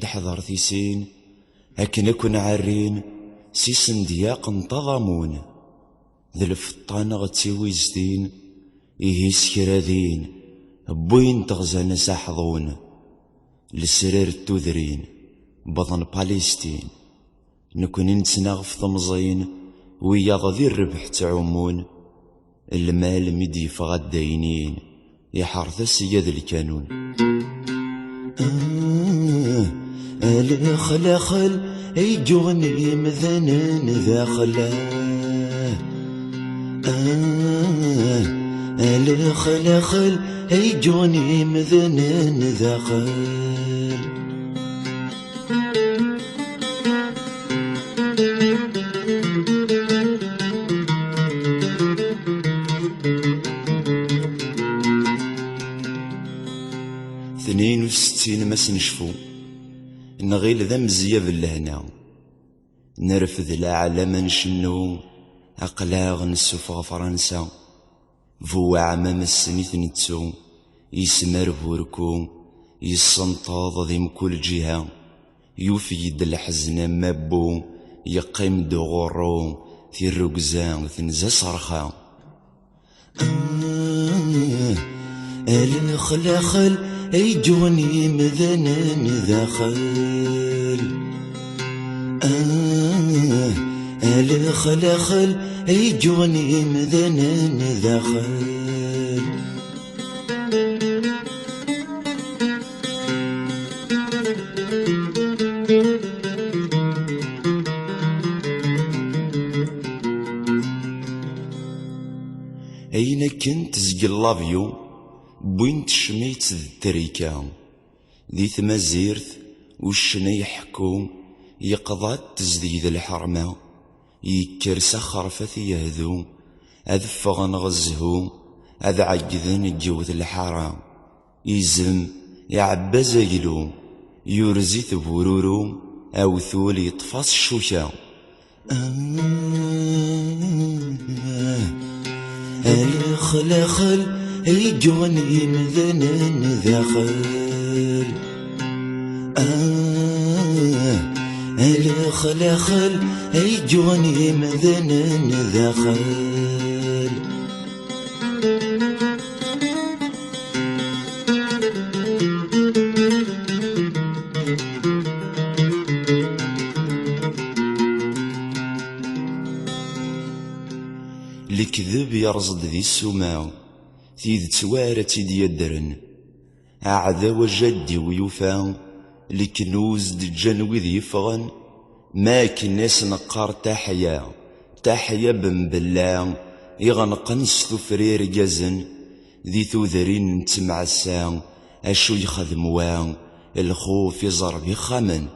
حد حضر ثيسين أكن أكون عارين سيسن دياق انتظمون ذي الفطان غتسيوي زدين إيهيس كراذين بوين تغزان ساحظون لسرير التوذرين بطن باليستين نكون نتسناغ في طمزين وياض ذي الربح تعومون المال ميدي فغد داينين يحرث السياد الكانون الخلاخل يجوني مثنان ذاخله الخلاخل يجوني مثنان ذاخل اثنين وستين ما سنشفو نغيل ذا مزياب اللهنا نرفذ الأعلى ما نشنو أقلاغ نسوفغ فرنسا فو عمام السنيت نتسو يسمر بوركو يسنطاض ذي كل جهة يفيد الحزن مابو يقيم دغورو في الرقزان ثنزا صرخا الخلاخل يجوني مذنان داخل الخلاخل يجوني مذنان داخل أين كنت زقل لافيو بوين تشميت التريكا ذي ثمازيرث وشنا يحكو يقضات تزديد الحرمة يكر سخر فثي يهذو أذفغن غزهو أذ عجذن جوث الحرام يزم يعبى زيلو يرزي بورورو أو ثول يطفص الشوشة الخلاخل يجوني مذنان ذاخل الخلاخل يجوني مذنان ذاخل الكذب يرصد ذي السماء تيد توارت يدرن أعذا وجدي ويوفا لكنوز دجان وذي يفغن ما كناس نقار تحيا بن بلا يغنقن ستفرير جزن ذي ثوذرين نتمعسا أشو يخدموا الخوف يزرب يخمن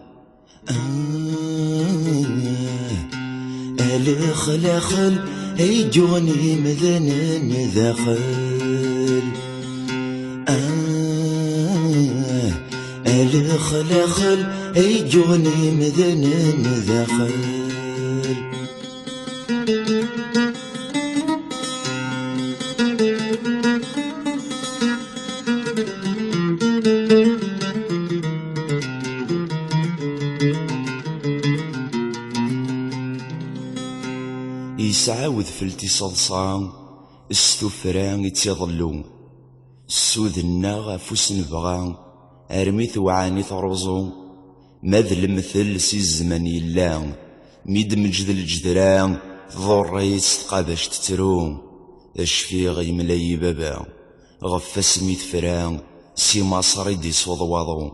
الخلاخل يجوني مذنان داخل الخلاخل يجوني مذنان داخل يسعاوذ فلتي صلصان استفران يتيظلو السود الناغ فوس نبغان أرميث وعاني ثرزو ماذ المثل سي الزمن يلان ميد مجد الجدران ضريس تقابش تترو اشفيغ يملاي بابا غف سميت فران سي مصر يدي صوض وضو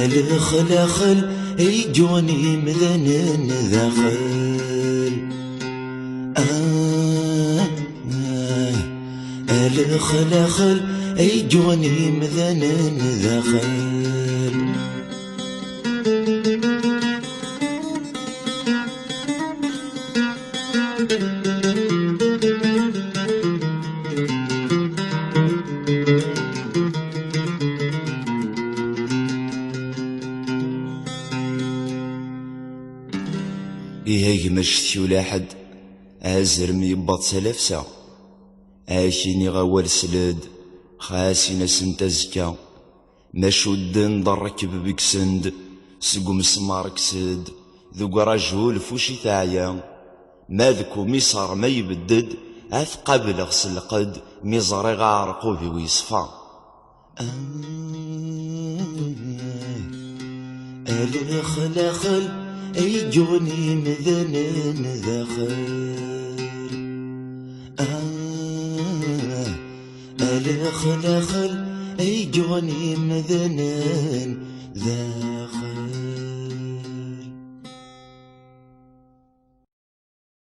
الخلاخل يجوني مذنان داخل الخلاخل يجوني مذنان داخل إيهاك مشتي ولا حد أزرم يبط سلافسا أشيني غوال سلاد خاسي ناس تزكى ما شدن ضركب بكسند سقو مسمار كسد ذو رجل فوشي ثايا ما ذكو ميصار ما يبدد قبل غسل قد ميزري غارقوبي ويصفى الخل يجوني مذنن ذخل الخل يجوني مذنن ذخل